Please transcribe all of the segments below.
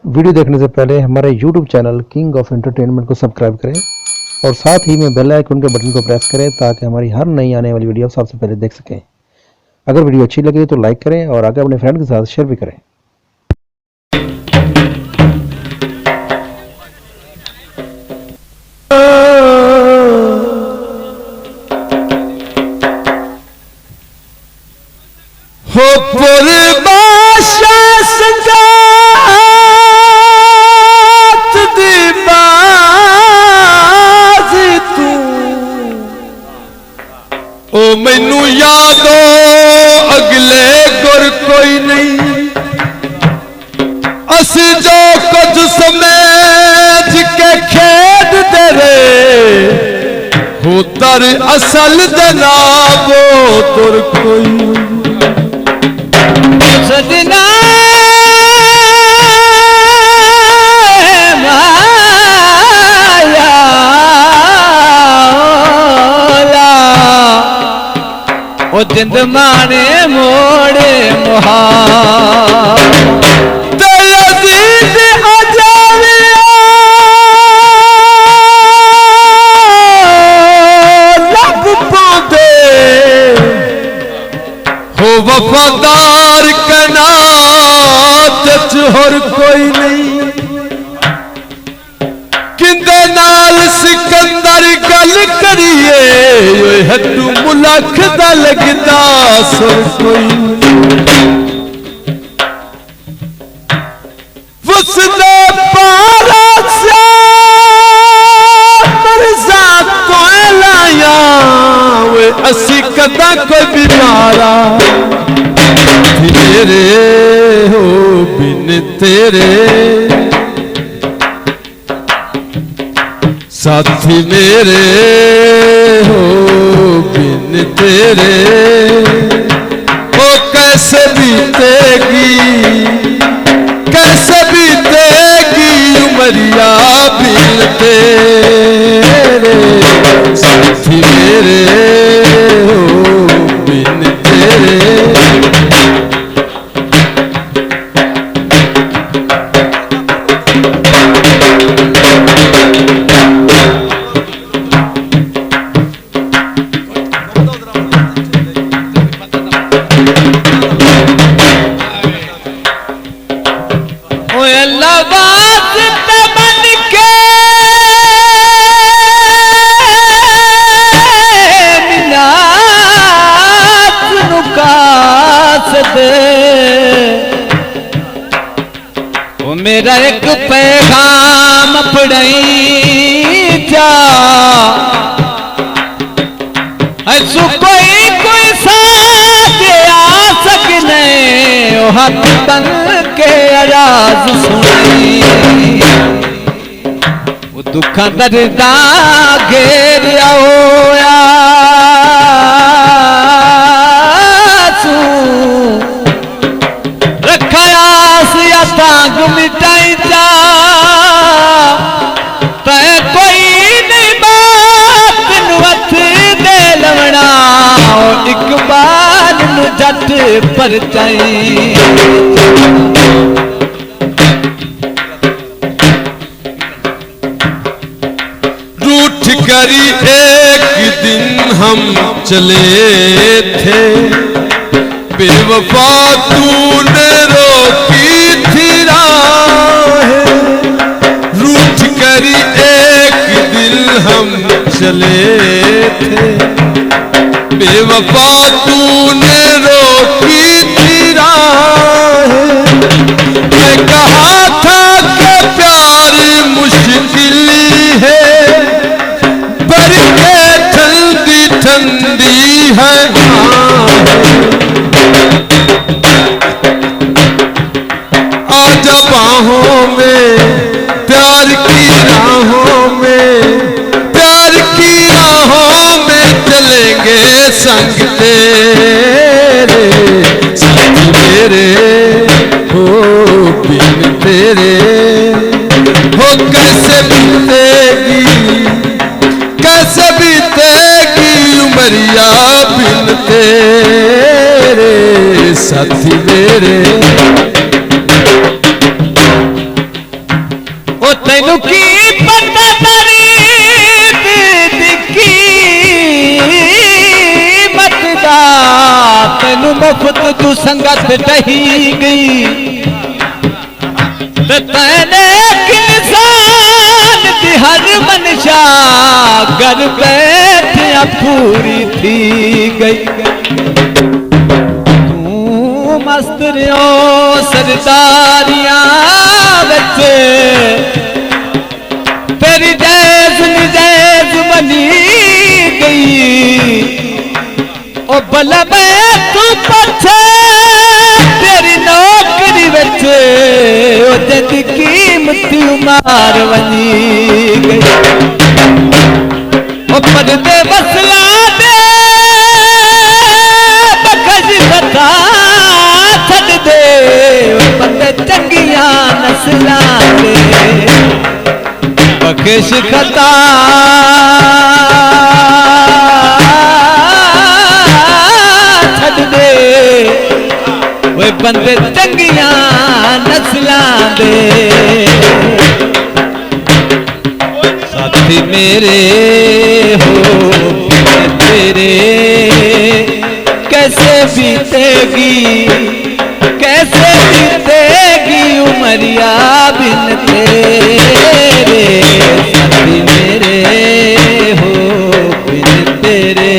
Video देखने से पहले हमारे YouTube channel king of entertainment को सब्सक्राइब करें और साथ ही में बेल आइकन के बटन को प्रेस करें ताकि हमारी हर नई आने वाली वीडियो आप सबसे पहले देख सकें। अगर वीडियो अच्छी लगे तो लाइक करें और आगे अपने फ्रेंड के साथ शेयर भी करें। हो पुरबाशा संगात दी बाज तू ओ मैनू यादो अगले गुर कोई नहीं अस जो कुछ समेज के खेद तेरे हो तर असल दनाबो तुर कोई सजना माया ओ जिंद माने मोड़े मुहा वफादार कनात होर कोई नहीं किंदे नाल सिकंदर गल करिए हड्डू मुलख दा लगदा सुर कोई वसदे पारा से मरजा तो लाया वे असी कदा कोई बीमारा तेरे हो बिन तेरे साथी मेरे हो बिन तेरे ओ कैसे बीतेगी उमरिया बिन तेरे साथी मेरे हो बिन तेरे मेरा एक पैगाम पढ़ई जा ऐसो कोई साथ आ सकने हाथ बन के आवाज सुनाई वो दुख दर्दा घेर आओया तांग मिटाई जा तै कोई नहीं बात नुवत दे लवना इकबाल नु जट परचाई रूठ करी एक दिन हम चले थे बेवफा तूने रोकी थी राह रूठ करी एक दिल हम चले थे बेवफा तूने रोकी थी राह मैं कहा था कि प्यार मुश्किल है पर के ठंडी ठंडी है आजा बाहों में प्यार की राहों में चलेंगे संग तेरे संग मेरे हो बिन तेरे हो कैसे बीतेगी उमरिया बिन तेरे साथी मेरे संगत टही गई ते तैने इंसान दी हर मनशा घर बैठिया पूरी थी गई। तू मस्त रियो सरदारियां विच तेरी जैज निजैज बनी गई। ओ भला मैं तू पछे तेरी नौकरी विच ओ जिंदी कीमत मार वनी गई। ओ पर्दे वसला दे बखश कथा छड़ दे बंदे चंगियां नस्लां दे बखश कथा छड़ दे वे बंदे चंगियां नस्लां दे। साथी मेरे हो तेरे कैसे बीतेगी उमरिया बिन तेरे। साथी मेरे हो बिन तेरे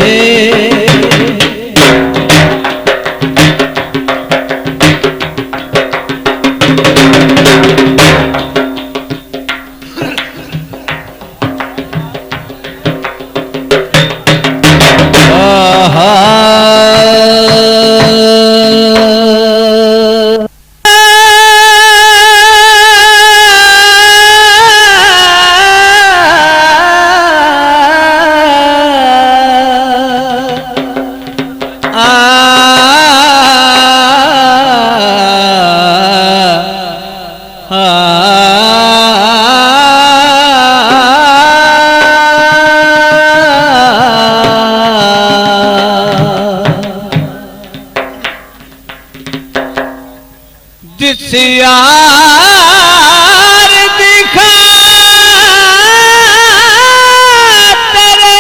जिस यार दिखा तेरे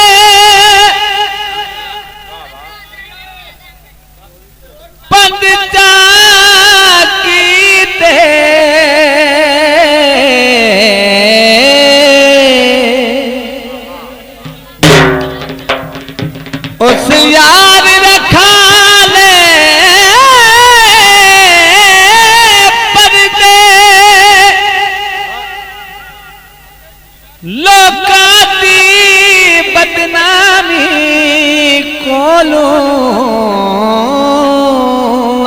पंद की दे उस यार रखा लोकाती बदनामी कोलो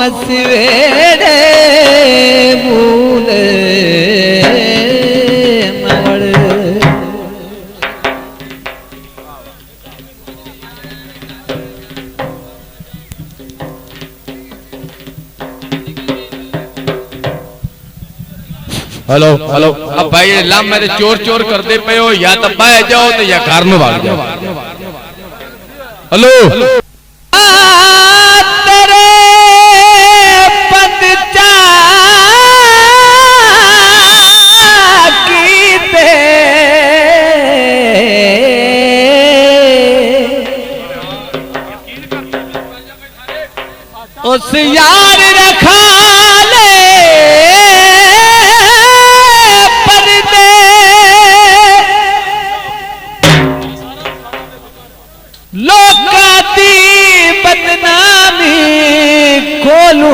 असवेरे मूले मवड़। हेलो हेलो अब भाई लाम मेरे चोर चोर करते पे हो या तो बह जाओ तो या घर में भाग जाओ। हेलो तेरे पद की दे उस यार रखा लोकाती बदनामी खोलू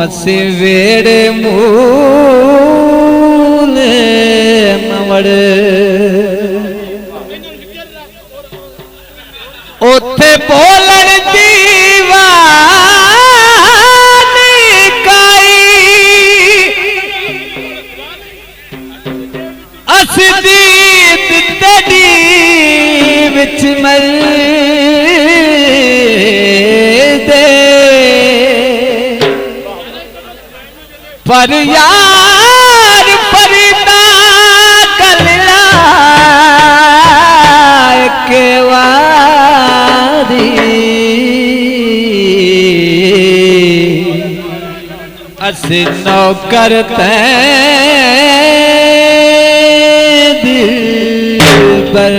असवेरे मूल मवड़। उथे बोलन दीवानी काई असदी तेरी विच मर दे पर यार फरीदा कलला के वारी अस नौकर दिल पर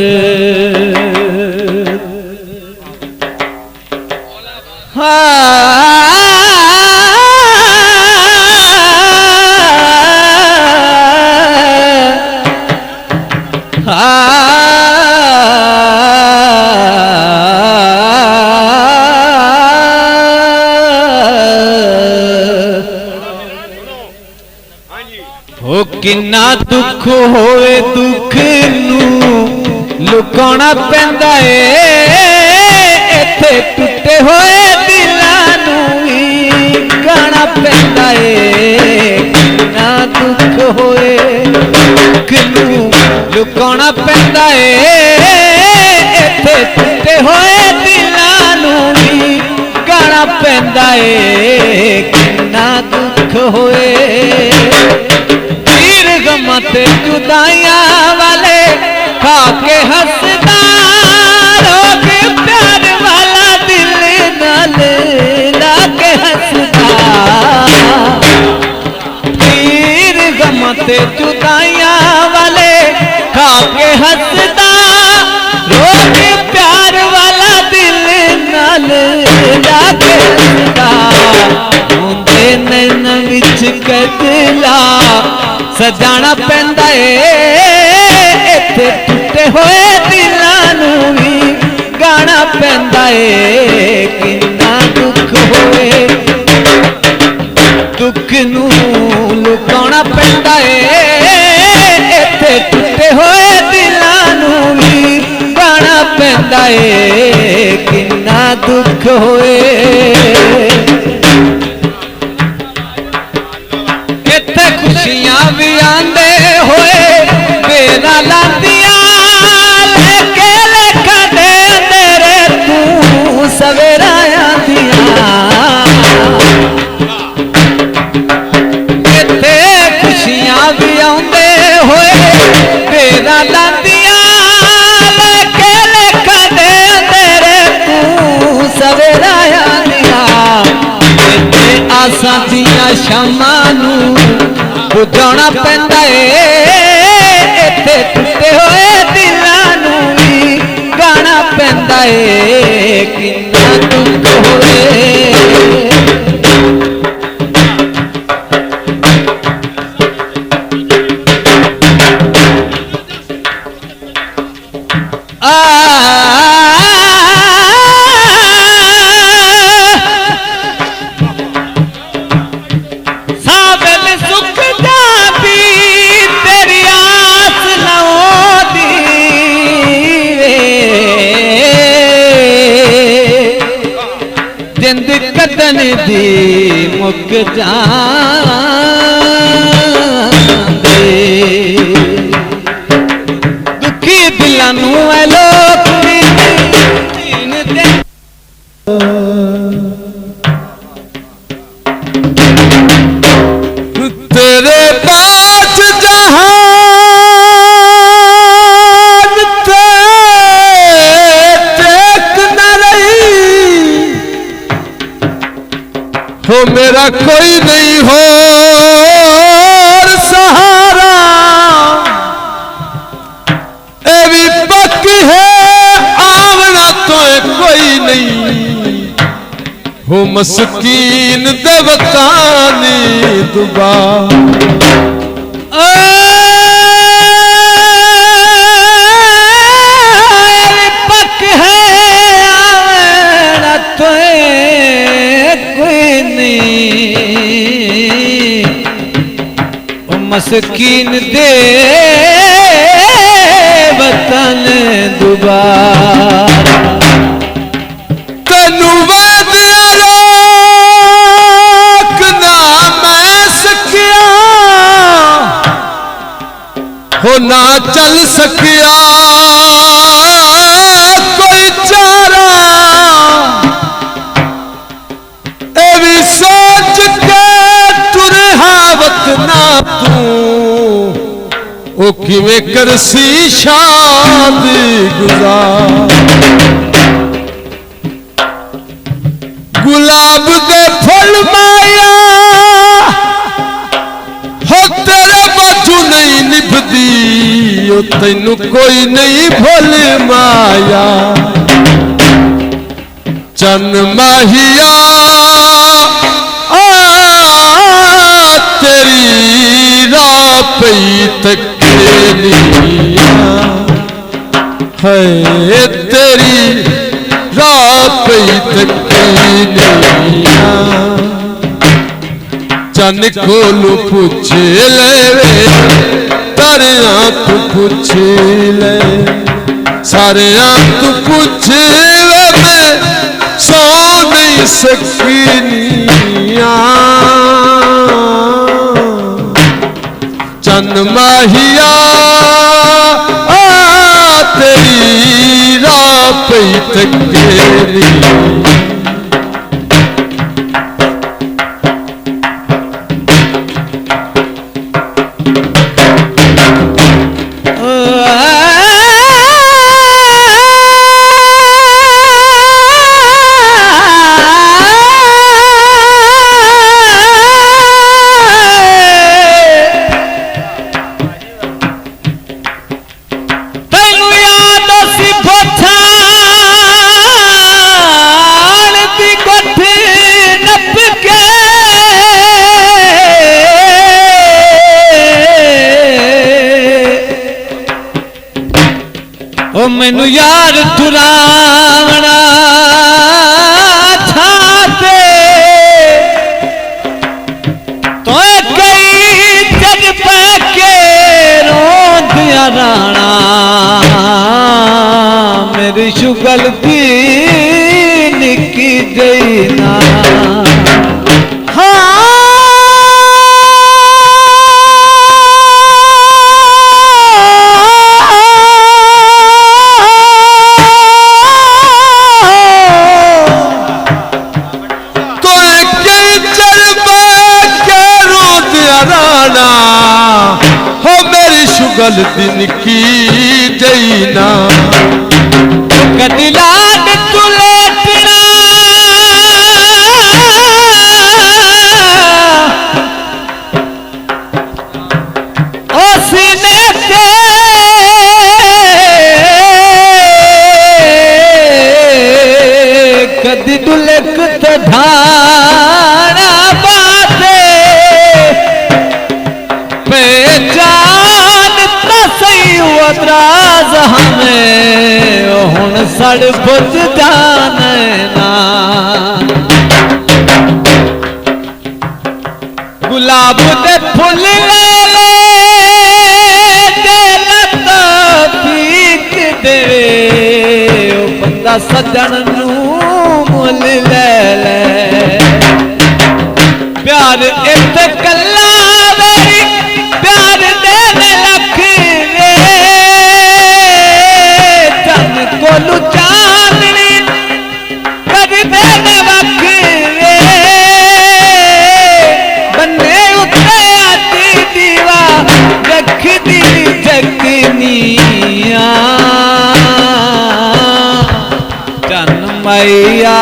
हो किन्ना दुख होवे दुख नू लुकाना पैंदा ए इत्थे टुटे होए दिलां नू ही गाना पैंदा ए किन्ना दुख होए दुख नू लुकाना पैंदा ए इत्थे टुटे होए दिलां नू ही गाना पैंदा ए किन्ना दुख होए गमते जुदाइयां वाले खाके हंसदा रोग प्यार वाला दिल नाल लाके हंसदा तीर गमते जुदाइयां वाले खाके हंसदा रोग प्यार वाला दिल नाल लाके हंसदा मुंदे नैन विच कदला सजाना पैंदा ए इत्थे टुटे होए दिलां नू भी गाना पैंदा ए किन्ना दुख होए दुख नू लुकाना पैंदा ए इत्थे टुटे होए दिलां नू भी गाना पैंदा ए किन्ना दुख होए खुशियां भी आंदे होए बेरा लांदियां लेके लेखा दे तेरे तू सवेरा आंदियां इत्थे खुशियां भी आंदे होए बेरा लांदियां लेके लेखा दे तेरे तू सवेरा आंदियां इत्थे आसां दियां शामां नू बुझाना पैंदा ए इत्थे टुटे होए दिलां नू भी गाना पैंदा ए किन्ना दुख होए कदन दी मुक जांदे दुखी दिलां नू ऐ लोक दीन दे तेरे पास जहान ते टेक न रही हो मेरा कोई नहीं हो सहारा ए भी पक है आवना तो कोई नहीं हो मस्कीन देवतानी दुबा पक है आवना तो मस्कीन दे वतन दुबारा तनु वादिया रोक ना मैं सकिया हो ना चल सकिया कोई चारा ए भी सोच के तुरे हावत ना तू ओ किवें करसी शादी गुजार गुलाब दे फल माया हो तेरे बाजू नहीं निभदी ओ तैनू कोई नहीं भूल माया चन माहिया तकनिया है तेरी राह पे तकनिया चन कोलू पूछ ले तारे तू पूछ ले सारे तू पूछ ले मैं सो नहीं सकनिया चन माहिया तेरी राह पे तकनिया मैनू यार दुरावना छाते तो कई जग पैके रोंदिया राणा मेरी शुगल दी निकी जई ना शुगल दिन की जईना कदिलाद तुलेटना ओ सीने ते कदी दुलक तढ़ाना बाते पहचान राज हमें हुन सड़ बुझ जाना गुलाब दे फुल ले पीक देवे ओ बंदा सजन नू मुल ले प्यार एक कला वेरी प्यार देने लख कोलू चांदनी कर देने वक्त बन्ने उते आती दीवा रख दी जगनिया चन मैया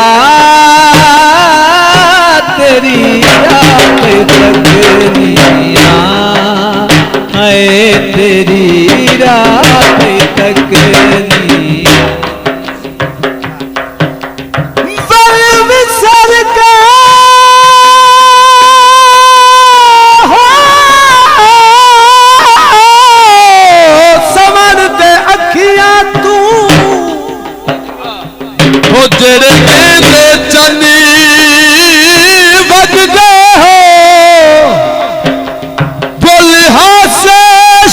तेरी रात तकनिया है तेरी रात तकनिया जेड़े कहते चनी बज गए हो बोलिहा से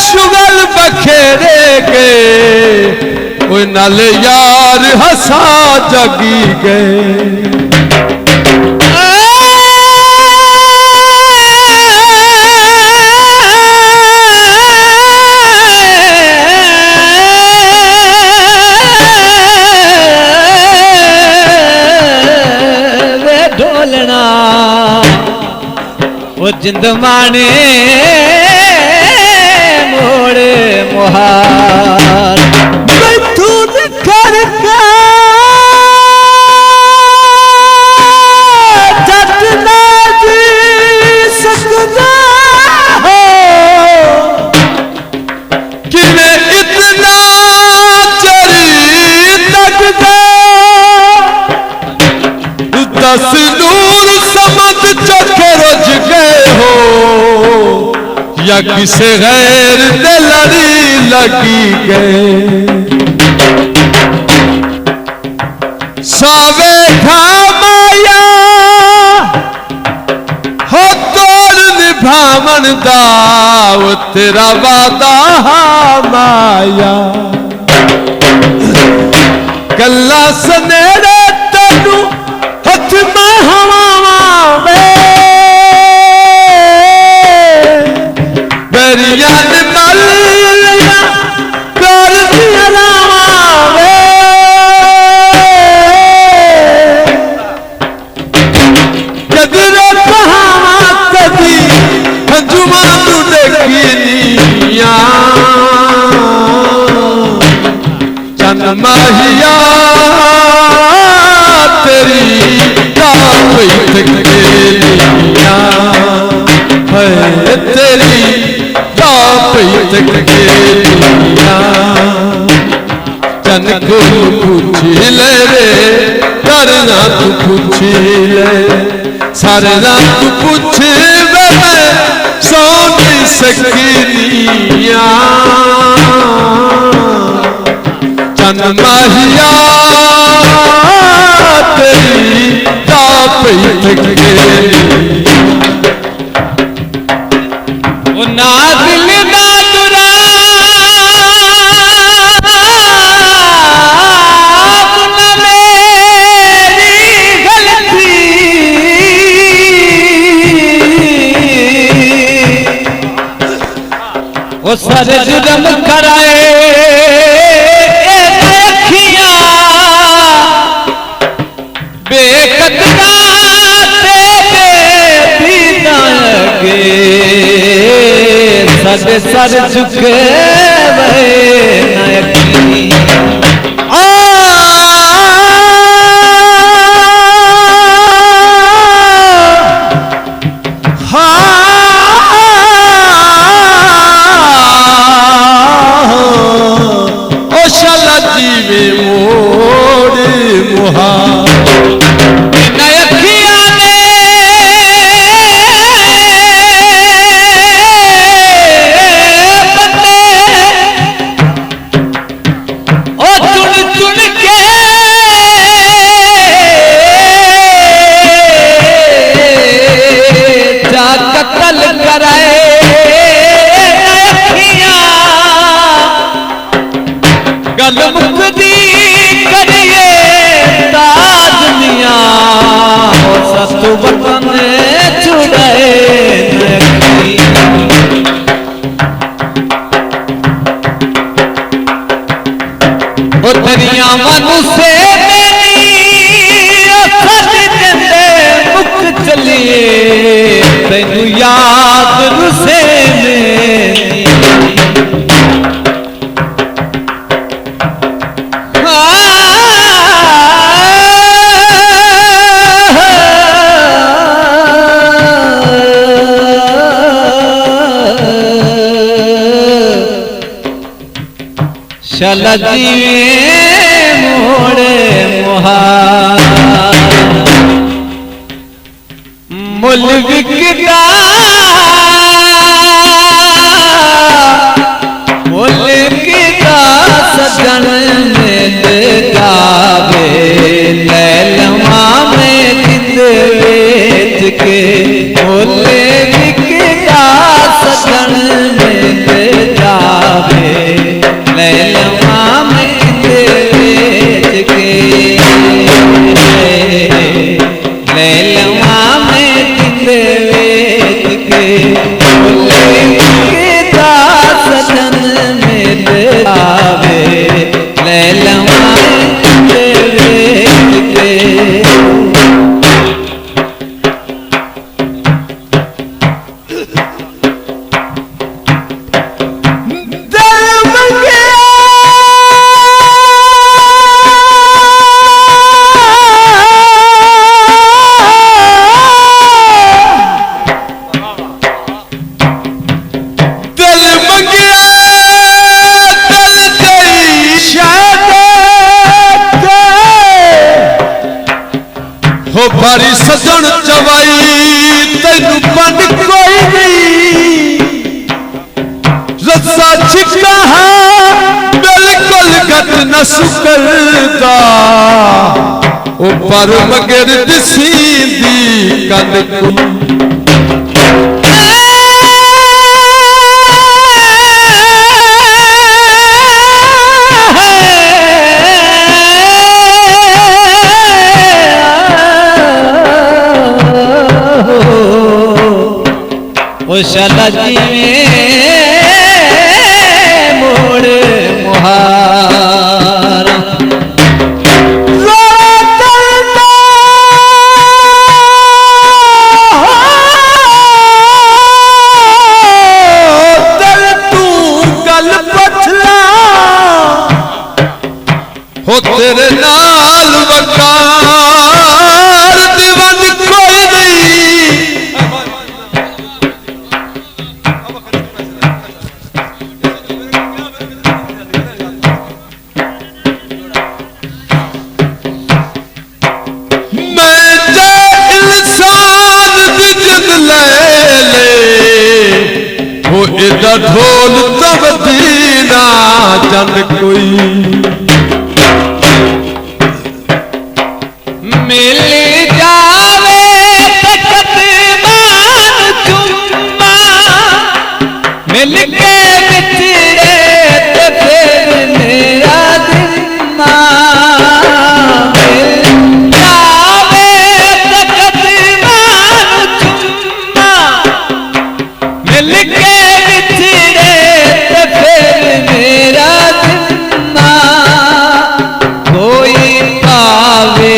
शुगल बखेरे गए कोई नल यार हंसा जगी गए वो जिंद माने मोड़े मुहार तू कर जतना जी सकता हो कि इतना चरी तक दस नूर समझ चखे रज गए हो या किसे गैर दे लड़ी लगी गए सावे माया हो तोर निभावन दाव तेरा वादा माया गल्ला सनेरे तेनू हथ में हवावा बेरिया ने मल लिया कर दिया रावा कदरे कहावा कदी हंजुमा तू देखी निया चन माहिया तेरी कापी तकेलिया है तेरी कापी तकेलिया चन को पूछी ले रे करना तू पूछी ले सरना तू पूछ वे सो नहीं सकिनिया चन माहिया तेरी कापी तकेलिया ना दिल ना दुरा ना मेरी गलती वो सर जुर्म कराए अखियां बेकदरा सद सर झुके वे नयकी ओ शाला जीवे मोड़ मुहा गल मुक्ति करिए ताजनिया सस्तु वतन छुड़ाए तेरिया मनुष्य मुख चलिए तेनू याद रुसे शाला जीवे मोड़े मुहार मुल विकदा सजन में गावे लैलमा में जिंद बेच के मुल विकदा सजन में गावे लैलमा में बेच के लैलमा में बेच के सजन में आवे लैलमा में बेच के हो भारी सजन चवाई तेनू बन कोई नहीं सुकरदा ओ पर मगर दिसींदी कद कोई ओ शाला जी में मोड़ मुहारा हो तेरे नाल वकार दीवान कोई नहीं मैं जे इंसान दी जग ले हो इदा ढोल तब दीना जन कोई मिल जावे तकदीमान चुम्मा मिल के बिछड़े तो फिर मेरा दिम्मा मिल जावे तकदीमान चुम्मा मिल के बिछड़े तो फिर मेरा दिम्मा कोई पावे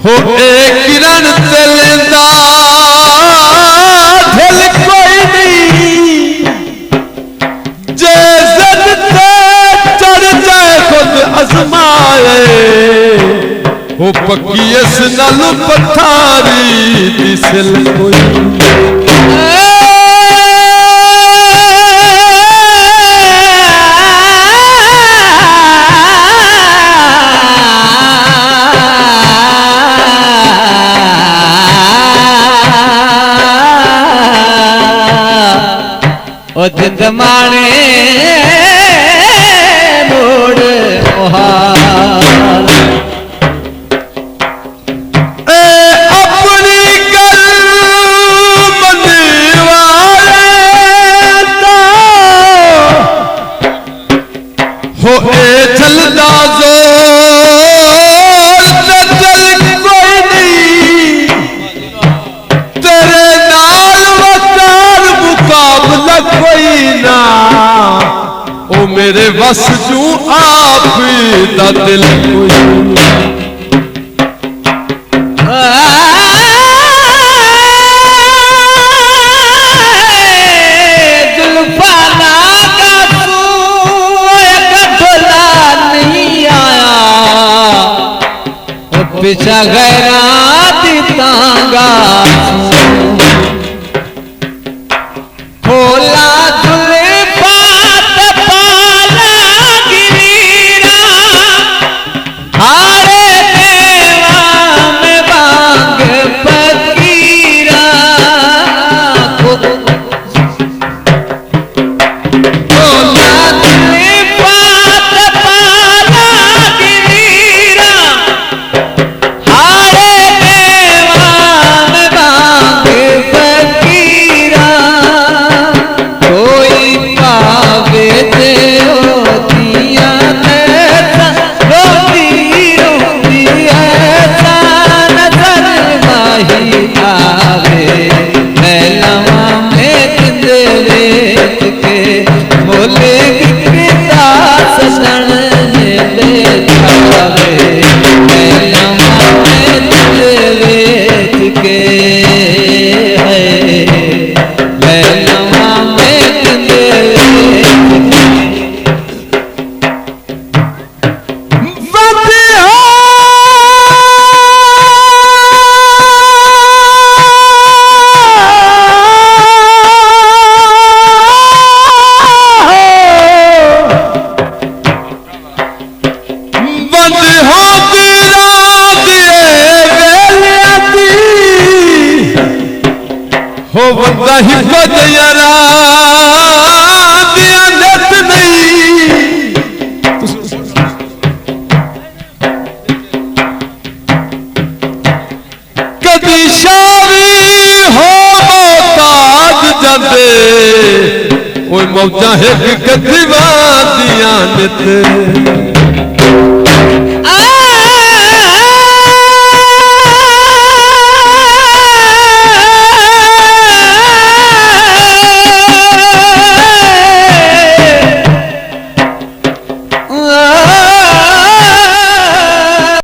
हो एक किरण चलदा दिल कोई नहीं जे जद ते चढ़ जाए खुद आजमाए हो पक्की इस नाल पथारी दिसल कोई ओ जिंदमाने मोड़ मुहार अपनी गल मनवाले तो हो ए चलदा जोर ते चल कोई नहीं तेरे नाल वकार मुकाबला कोई ना ओ मेरे बस जू आप दा दिल कोई जुल्फाना का ढोला नहीं आया वो पीछा गैराती तांगा खोला जुल्फात पाला गिरीरा हारे देवा में बांग फकीरा खोला जुल्फात पाला गिरीरा हारे देवा में बांग मौजा एक गदवा दिया नित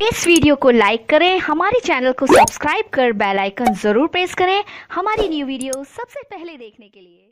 इस वीडियो को लाइक करें, हमारे चैनल को सब्सक्राइब कर बेल आइकन जरूर प्रेस करें हमारी न्यू वीडियो सबसे पहले देखने के लिए।